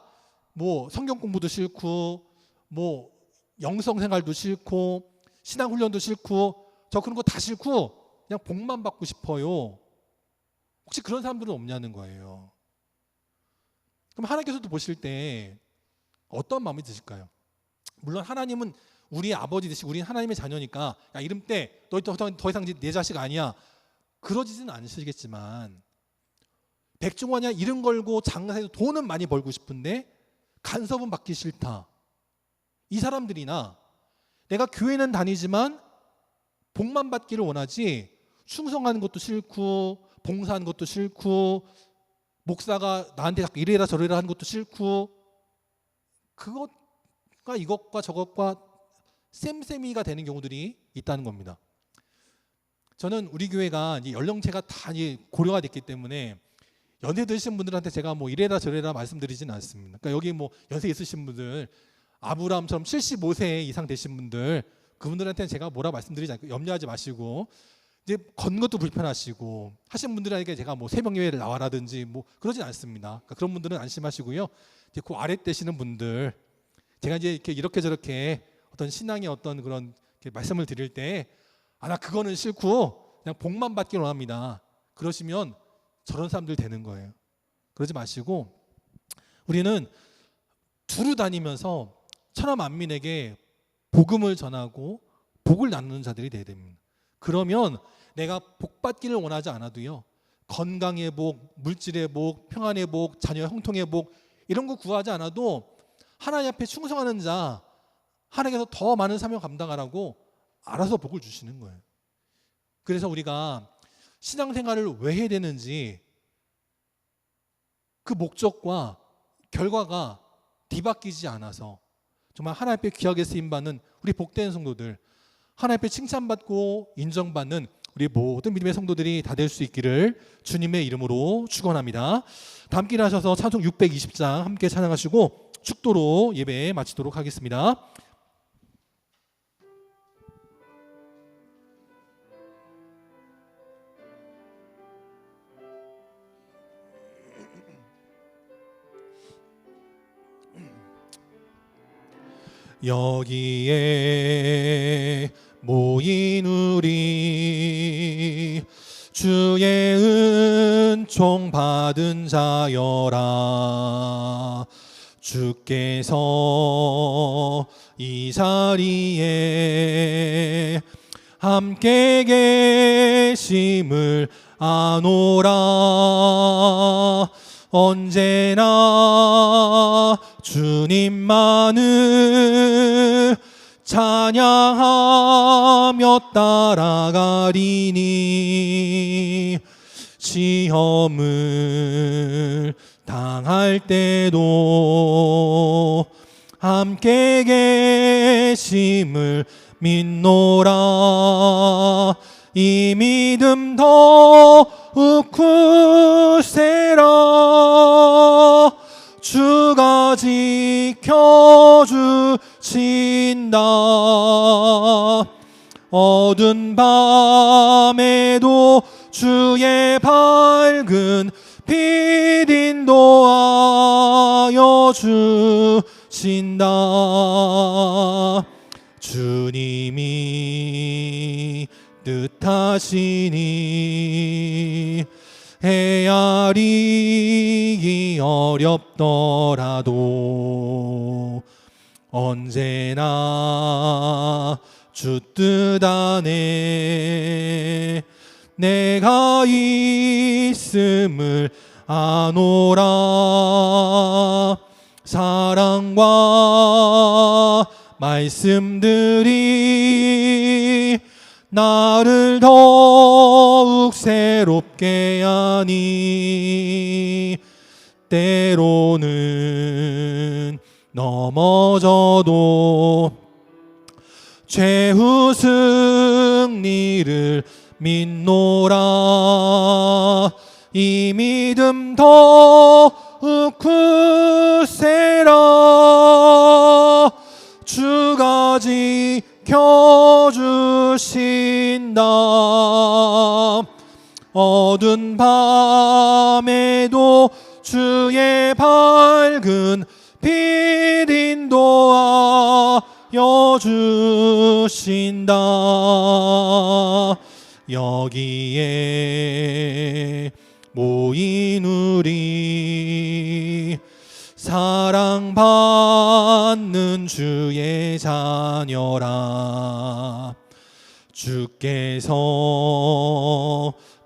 뭐 성경 공부도 싫고 뭐 영성 생활도 싫고 신앙 훈련도 싫고 저 그런 거 다 싫고 그냥 복만 받고 싶어요. 혹시 그런 사람들은 없냐는 거예요. 그럼 하나님께서도 보실 때 어떤 마음이 드실까요? 물론 하나님은 우리의 아버지 되시고 우리는 하나님의 자녀니까 야 이름 떼. 너 더 이상 내 자식 아니야. 그러지는 않으시겠지만 백종원이야 이름 걸고 장사해서 돈은 많이 벌고 싶은데 간섭은 받기 싫다. 이 사람들이나 내가 교회는 다니지만 복만 받기를 원하지 충성하는 것도 싫고 봉사하는 것도 싫고 목사가 나한테 자꾸 이래라 저래라 하는 것도 싫고 그것과 이것과 저것과 쌤쌤이가 되는 경우들이 있다는 겁니다. 저는 우리 교회가 이제 연령대가 다 이제 고려가 됐기 때문에 연세 드신 분들한테 제가 뭐 이래라 저래라 말씀드리지는 않습니다. 그러니까 여기 뭐 연세 있으신 분들 아브라함처럼 75세 이상 되신 분들 그분들한테는 제가 뭐라 말씀드리지 않고 염려하지 마시고 이제 걷는 것도 불편하시고 하신 분들에게 제가 뭐 새벽예배를 나와라든지 뭐 그러진 않습니다. 그러니까 그런 분들은 안심하시고요. 이제 그 아래 되시는 분들 제가 이제 이렇게 저렇게 어떤 신앙의 어떤 그런 말씀을 드릴 때 나 그거는 싫고 그냥 복만 받기 원합니다. 그러시면 저런 사람들 되는 거예요. 그러지 마시고 우리는 두루 다니면서 천하 만민에게 복음을 전하고 복을 나누는 자들이 되어야 됩니다. 그러면 내가 복 받기를 원하지 않아도요. 건강의 복, 물질의 복, 평안의 복, 자녀 형통의 복 이런 거 구하지 않아도 하나님 앞에 충성하는 자 하나님께서 더 많은 사명 감당하라고 알아서 복을 주시는 거예요. 그래서 우리가 신앙생활을 왜 해야 되는지 그 목적과 결과가 뒤바뀌지 않아서 정말 하나님 앞에 귀하게 쓰임받는 우리 복된 성도들, 하나님 앞에 칭찬받고 인정받는 우리 모든 믿음의 성도들이 다 될 수 있기를 주님의 이름으로 축원합니다. 다 함께 일어나셔서 찬송 620장 함께 찬양하시고 축도로 예배 마치도록 하겠습니다. 여기에 모인 우리 주의 은총 받은 자여라. 주께서 이 자리에 함께 계심을 아노라. 언제나 주님만을 찬양하며 따라가리니 시험을 당할 때도 함께 계심을 믿노라. 이 믿음 더욱 굳세라. 주가 지켜주신다. 어두운 밤에도 주의 밝은 빛 인도하여 주신다. 주님이 뜻하시니 헤아리기 어렵더라도 언제나 주 뜻 안에 내가 있음을 아노라. 사랑과 말씀들이 나를 더욱 새롭게 하니 때로는 넘어져도 최후 승리를 믿노라. 이 믿음 더욱 굳세라. 주가 지켜주신다. 어두운 밤에도 주의 밝은 빛 인도하여 주신다. 여기에 모인 우리 사랑받는 주의 자녀라. 주께서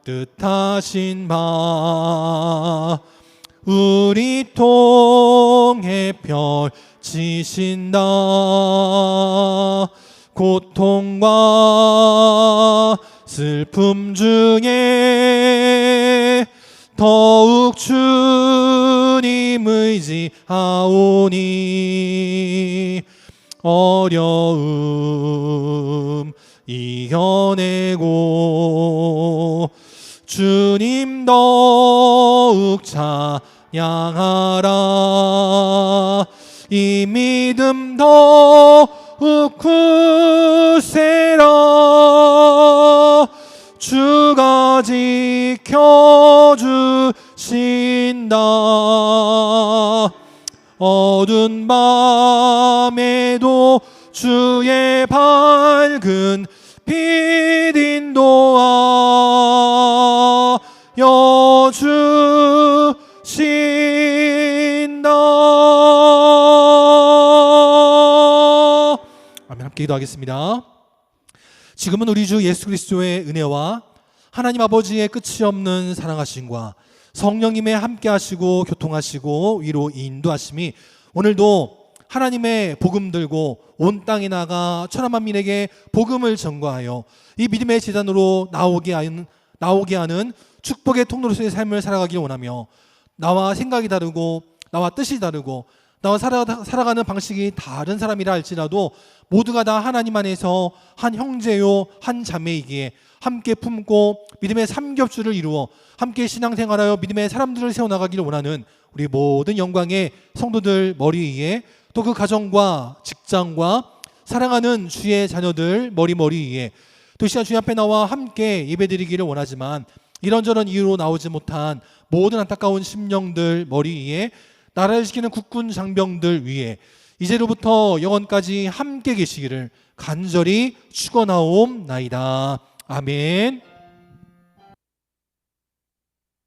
뜻하신 바 우리 통해 펼치신다. 고통과 슬픔 중에 더욱 주님 의지하오니 어려움 이겨내고 주님 더욱 찬양하라. 이 믿음 더욱 굳세라. 주가 지켜주신다. 어두운 밤에도 주의 밝은 빛 인도하여 주신다. 아멘. 함께 기도하겠습니다. 지금은 우리 주 예수 그리스도의 은혜와 하나님 아버지의 끝이 없는 사랑하심과 성령님의 함께하시고 교통하시고 위로 인도하심이 오늘도 하나님의 복음 들고 온 땅에 나가 천하 만민에게 복음을 전거하여 이 믿음의 제단으로 나오게 하는 축복의 통로로서의 삶을 살아가길 원하며 나와 생각이 다르고 나와 뜻이 다르고 나와 살아가는 방식이 다른 사람이라 할지라도 모두가 다 하나님 안에서 한 형제요 한 자매이기에 함께 품고 믿음의 삼겹줄을 이루어 함께 신앙생활하여 믿음의 사람들을 세워나가기를 원하는 우리 모든 영광의 성도들 머리 위에 또 그 가정과 직장과 사랑하는 주의 자녀들 머리 위에 또 시간 주님 앞에 나와 함께 예배드리기를 원하지만 이런저런 이유로 나오지 못한 모든 안타까운 심령들 머리 위에 나라를 지키는 국군 장병들 위에 이제로부터 영원까지 함께 계시기를 간절히 축원하옵나이다. 아멘.